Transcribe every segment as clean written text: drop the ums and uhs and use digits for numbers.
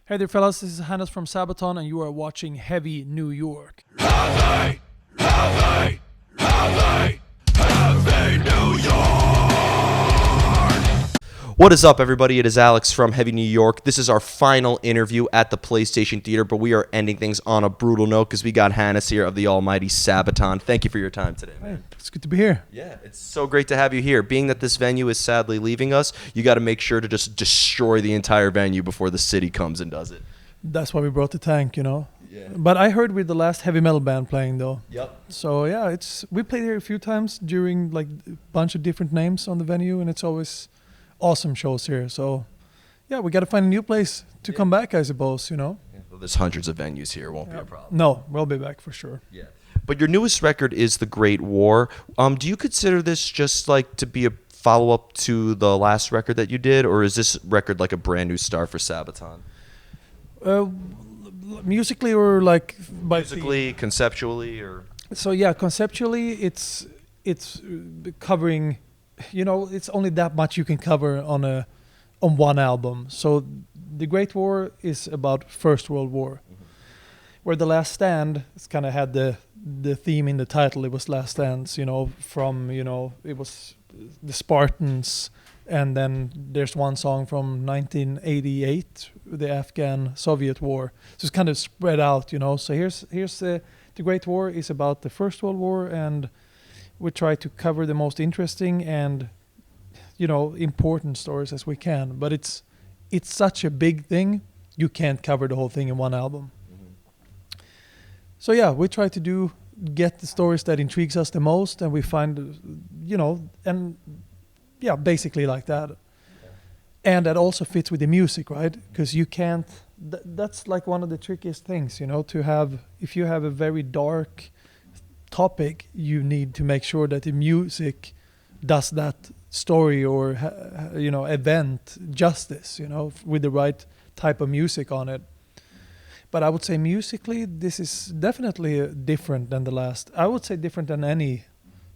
Hey there, fellas. This is Hannes from Sabaton, and you are watching Heavy New York. What is up, everybody? It is Alex from Heavy New York. This is our final interview at the PlayStation Theater, but we are ending things on a brutal note because we got Hannes here of the almighty Sabaton. Thank you for your time today, man. Hey, it's good to be here. Yeah, it's so great to have you here. Being that this venue is sadly leaving us, you got to make sure to just destroy the entire venue before the city comes and does it. That's why we brought the tank, you know. Yeah. But I heard we're the last heavy metal band playing, though. Yep. So yeah, we played here a few times during like a bunch of different names on the venue, and it's always awesome shows here. So yeah, we got to find a new place to come back, I suppose, you know. Yeah. Well, there's hundreds of venues here. It won't be a problem. No, we'll be back for sure. Yeah. But your newest record is The Great War. Do you consider this just like to be a follow-up to the last record that you did, or is this record like a brand new start for Sabaton? Musically or like by Musically, conceptually, or? So yeah, conceptually it's covering, you know, it's only that much you can cover on one album. So The Great War is about First World War, where The Last Stand kind of had the theme in the title. It was Last Stands, you know, from, you know, it was the Spartans, and then there's one song from 1988, the Afghan-Soviet War. So it's kind of spread out, you know. So here's the Great War is about the First World War, and we try to cover the most interesting and, you know, important stories as we can. But it's such a big thing, you can't cover the whole thing in one album. So yeah, we try to get the stories that intrigues us the most, and we find, you know, and yeah, basically like that. And that also fits with the music, right? Because you can't, that's like one of the trickiest things, you know, to have, if you have a very dark topic, you need to make sure that the music does that story or, you know, event justice, you know, with the right type of music on it. But I would say musically, this is definitely different than the last. I would say different than any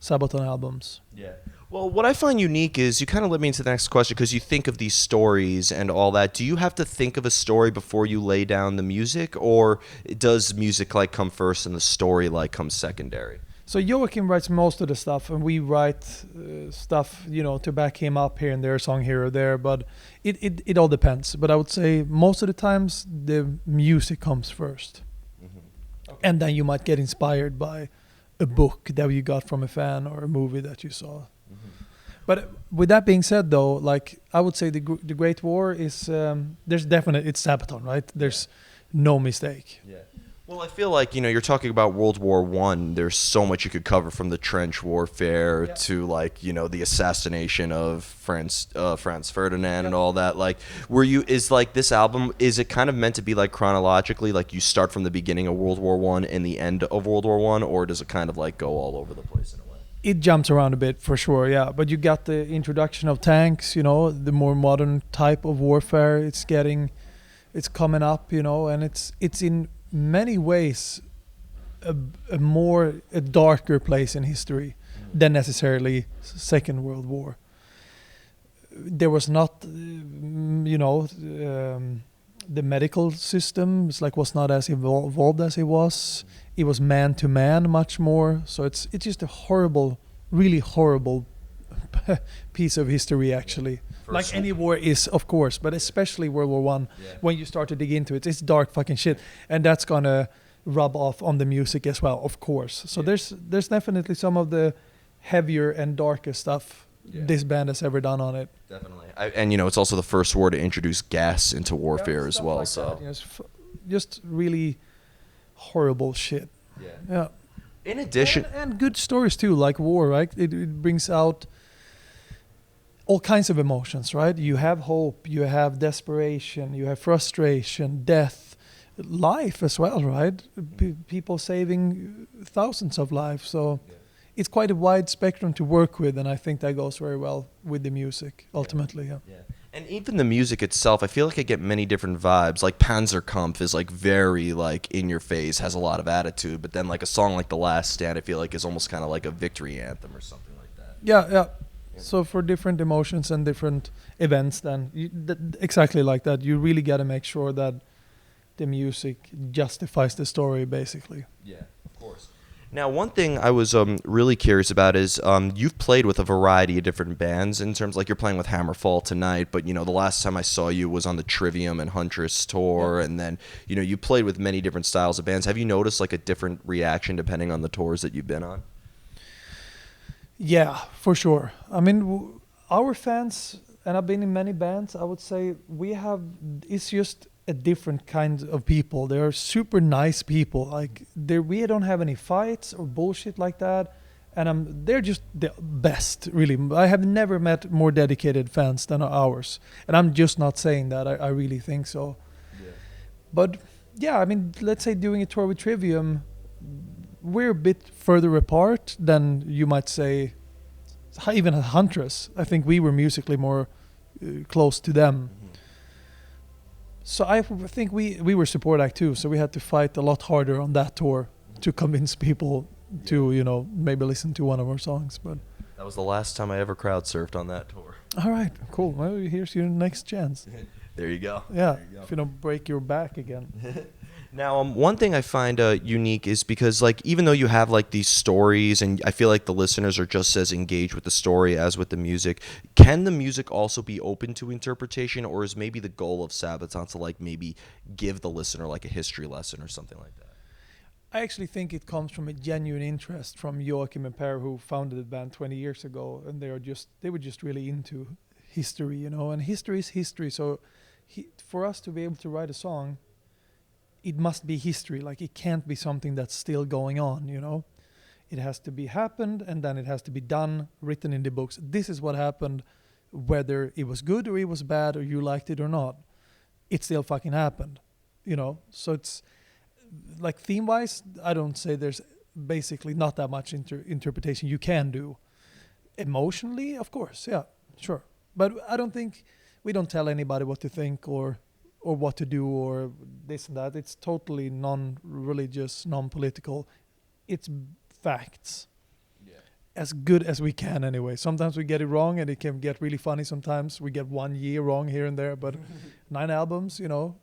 Sabaton albums. Yeah. Well, what I find unique is you kind of led me into the next question because you think of these stories and all that. Do you have to think of a story before you lay down the music, or does music like come first and the story like comes secondary? So Joachim writes most of the stuff, and we write stuff, you know, to back him up here and there, a song here or there. But it all depends. But I would say most of the times the music comes first, okay. And then you might get inspired by a book that you got from a fan or a movie that you saw. But with that being said, though, like I would say the Great War is there's definitely, it's Sabaton, right? There's no mistake. Yeah. Well, I feel like, you know, you're talking about World War I. There's so much you could cover, from the trench warfare to, like, you know, the assassination of Franz Ferdinand and all that. Like, is like this album, is it kind of meant to be like chronologically, like you start from the beginning of World War I and the end of World War I, or does it kind of like go all over the place in a way? It jumps around a bit for sure, yeah. But you got the introduction of tanks, you know, the more modern type of warfare. It's coming up, you know, and it's in many ways a darker place in history than necessarily Second World War. There was not, you know, the medical system was not as evolved as it was. It was man to man much more. So it's just a horrible, really horrible piece of history, actually. Like any war is, of course, but especially World War I. When you start to dig into it, it's dark fucking shit, and that's gonna rub off on the music as well, of course. So there's definitely some of the heavier and darker stuff this band has ever done on it. Definitely, and you know, it's also the first war to introduce gas into warfare as well. Like so that, you know, just really horrible shit. Yeah. In addition, and good stories too, like war, right? It brings out all kinds of emotions, right? You have hope, you have desperation, you have frustration, death, life as well, right? People saving thousands of lives. So it's quite a wide spectrum to work with, and I think that goes very well with the music, ultimately. Yeah. And even the music itself, I feel like I get many different vibes. Like Panzerkampf is like very like in your face, has a lot of attitude, but then like a song like The Last Stand, I feel like is almost kind of like a victory anthem or something like that. Yeah. So for different emotions and different events, then exactly like that, you really got to make sure that the music justifies the story, basically. Yeah, of course. Now, one thing I was really curious about is you've played with a variety of different bands in terms like you're playing with Hammerfall tonight, but the last time I saw you was on the Trivium and Huntress tour, and then you played with many different styles of bands. Have you noticed like a different reaction depending on the tours that you've been on? Yeah, for sure. I mean, our fans, and I've been in many bands, I would say it's just a different kind of people. They are super nice people. Like, we don't have any fights or bullshit like that. And they're just the best, really. I have never met more dedicated fans than ours. And I'm just not saying that. I really think so. Yeah. But, yeah, I mean, let's say doing a tour with Trivium, we're a bit further apart than you might say even Huntress. I think we were musically more close to them. Mm-hmm. So I think we were support act too, so we had to fight a lot harder on that tour to convince people to maybe listen to one of our songs. But That was the last time I ever crowd surfed on that tour. all right, cool. Well, here's your next chance. There you go. Yeah, There you go. if you don't break your back again. Now, one thing I find unique is because, like, even though you have like these stories, and I feel like the listeners are just as engaged with the story as with the music, can the music also be open to interpretation, or is maybe the goal of Sabaton to like maybe give the listener like a history lesson or something like that? I actually think it comes from a genuine interest from Joachim and Per, who founded the band 20 years ago, and they were just really into history, and history is history. So for us to be able to write a song, it must be history. Like, it can't be something that's still going on, It has to be happened, and then it has to be done, written in the books. This is what happened, whether it was good or it was bad or you liked it or not. It still fucking happened, So it's like, theme-wise, I don't say there's basically not that much interpretation you can do. Emotionally, of course, yeah, sure. But I don't think we don't tell anybody what to think or what to do or this and that. It's totally non-religious, non-political. It's facts. Yeah. As good as we can anyway. Sometimes we get it wrong and it can get really funny. Sometimes we get 1 year wrong here and there, but 9 albums,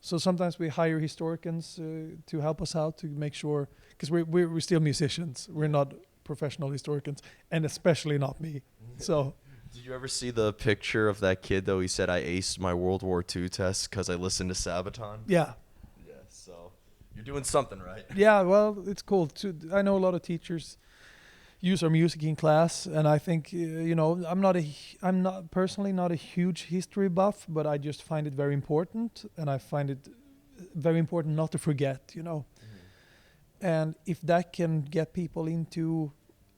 So sometimes we hire historians to help us out to make sure, because we're still musicians. We're not professional historians, and especially not me. So... Did you ever see the picture of that kid, though? He said, I aced my World War II test because I listened to Sabaton. Yeah. Yeah, so you're doing something right. Yeah, well, it's cool. I know a lot of teachers use our music in class, and I think, I'm not personally not a huge history buff, but I just find it very important, and I find it very important not to forget, Mm-hmm. And if that can get people into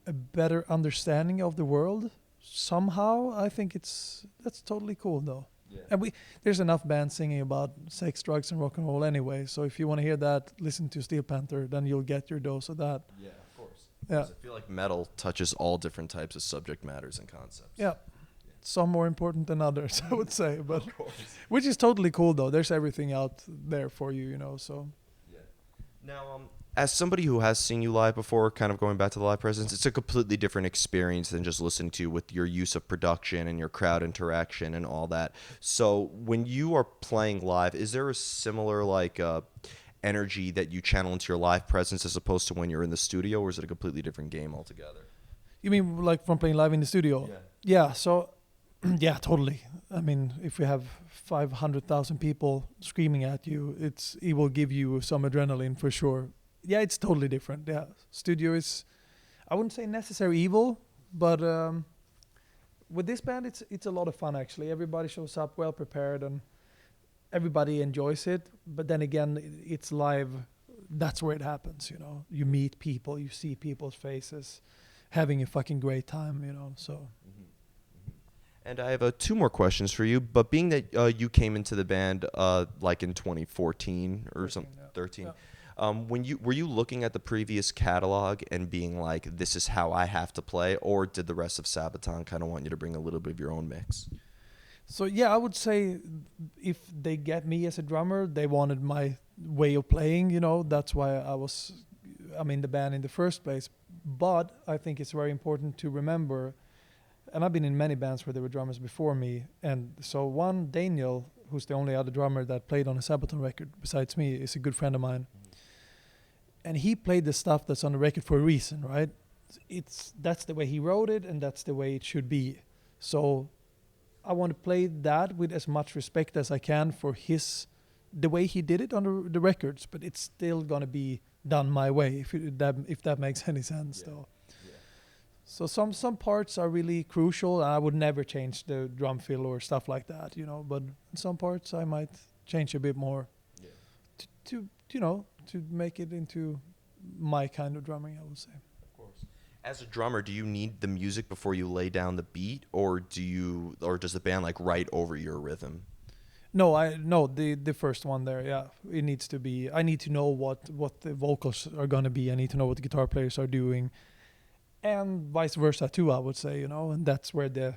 a better understanding of the world, somehow, I think that's totally cool, though. Yeah. And there's enough bands singing about sex, drugs, and rock and roll anyway. So if you want to hear that, listen to Steel Panther. Then you'll get your dose of that. Yeah, of course. Yeah. I feel like metal touches all different types of subject matters and concepts. Yeah. Some more important than others, I would say. But Of course. which is totally cool, though. There's everything out there for you, So Yeah. Now, as somebody who has seen you live before, kind of going back to the live presence, it's a completely different experience than just listening to you with your use of production and your crowd interaction and all that. So when you are playing live, is there a similar energy that you channel into your live presence as opposed to when you're in the studio, or is it a completely different game altogether? you mean like from playing live in the studio? Yeah. Yeah. So yeah, totally. I mean, if we have 500,000 people screaming at you, it will give you some adrenaline for sure. Yeah, it's totally different. Yeah, studio is, I wouldn't say necessary evil, but with this band, it's a lot of fun actually. Everybody shows up well prepared and everybody enjoys it. But then again, it's live. That's where it happens. You meet people, you see people's faces, having a fucking great time. So. And I have 2 more questions for you. But being that you came into the band like in 2014 or 13. Yeah. Were you looking at the previous catalog and being like, this is how I have to play, or did the rest of Sabaton kind of want you to bring a little bit of your own mix? So yeah, I would say if they get me as a drummer, they wanted my way of playing, That's why I'm in the band in the first place. But I think it's very important to remember, and I've been in many bands where there were drummers before me, and so Daniel, who's the only other drummer that played on a Sabaton record besides me, is a good friend of mine. And he played the stuff that's on the record for a reason, right? That's the way he wrote it, and that's the way it should be. So I want to play that with as much respect as I can for the way he did it on the records, but it's still gonna be done my way, if that makes any sense, though. Yeah. So some parts are really crucial, and I would never change the drum fill or stuff like that, But some parts I might change a bit more, to make it into my kind of drumming, I would say. Of course. As a drummer, do you need the music before you lay down the beat, or does the band like write over your rhythm? No, the first one there, yeah. It needs to be. I need to know what the vocals are gonna be. I need to know what the guitar players are doing, and vice versa too. I would say, and that's where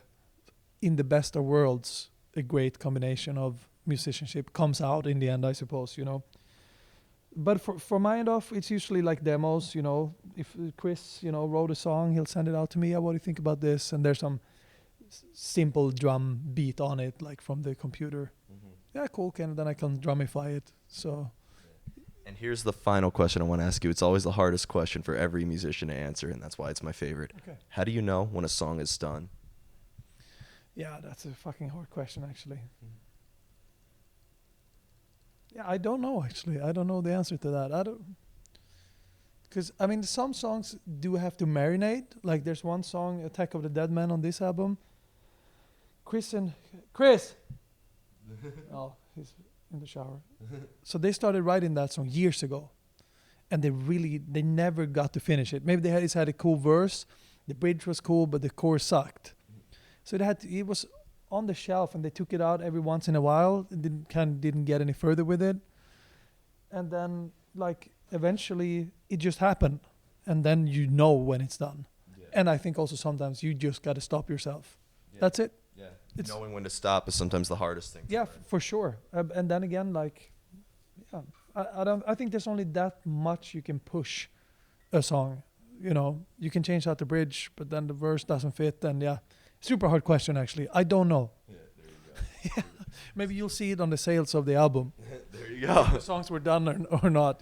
in the best of worlds, a great combination of musicianship comes out in the end, I suppose. But for my end off, it's usually like demos. If Chris, wrote a song, he'll send it out to me. What do you think about this? And there's some simple drum beat on it, like from the computer. Yeah, cool. Then I can drumify it. So. And here's the final question I want to ask you. It's always the hardest question for every musician to answer, and that's why it's my favorite. Okay. How do you know when a song is done? Yeah, that's a fucking hard question, actually. Yeah, I don't know, actually. I don't know the answer to that. Because, some songs do have to marinate. Like, there's one song, Attack of the Dead Man, on this album. Chris! Oh, he's in the shower. So they started writing that song years ago. And they never got to finish it. Maybe they had a cool verse. The bridge was cool, but the chorus sucked. So it was on the shelf, and they took it out every once in a while. And didn't get any further with it. And then, eventually, it just happened. And then when it's done. Yeah. And I think also sometimes you just got to stop yourself. Yeah. That's it. Yeah. Knowing when to stop is sometimes the hardest thing. Yeah, for sure. And then again, I think there's only that much you can push a song. You can change out the bridge, but then the verse doesn't fit. And yeah, super hard question, actually. I don't know. Yeah, there you go. Yeah. Maybe you'll see it on the sales of the album. There you go. If the songs were done or not,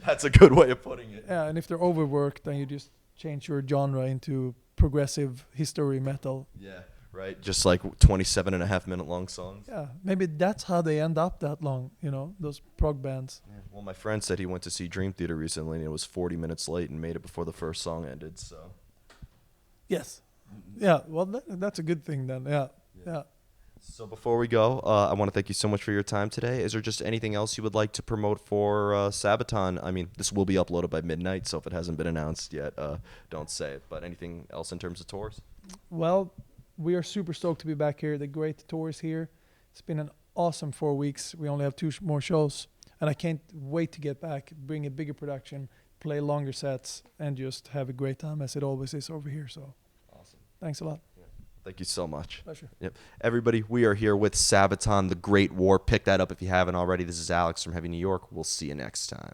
That's a good way of putting it. Yeah, and if they're overworked, then you just change your genre into progressive history metal. Yeah. Right, just like 27.5-minute long songs. Yeah, maybe that's how they end up that long, those prog bands. Yeah. Well, my friend said he went to see Dream Theater recently, and it was 40 minutes late and made it before the first song ended, so. Yes. Yeah, well, that's a good thing then, yeah. So before we go, I want to thank you so much for your time today. Is there just anything else you would like to promote for Sabaton? This will be uploaded by midnight, so if it hasn't been announced yet, don't say it. But anything else in terms of tours? Well, we are super stoked to be back here. The great tour is here. It's been an awesome 4 weeks. We only have 2 more shows, and I can't wait to get back, bring a bigger production, play longer sets, and just have a great time as it always is over here. So, awesome. Thanks a lot. Yeah. Thank you so much. Pleasure. Yep. Everybody, we are here with Sabaton, The Great War. Pick that up if you haven't already. This is Alex from Heavy New York. We'll see you next time.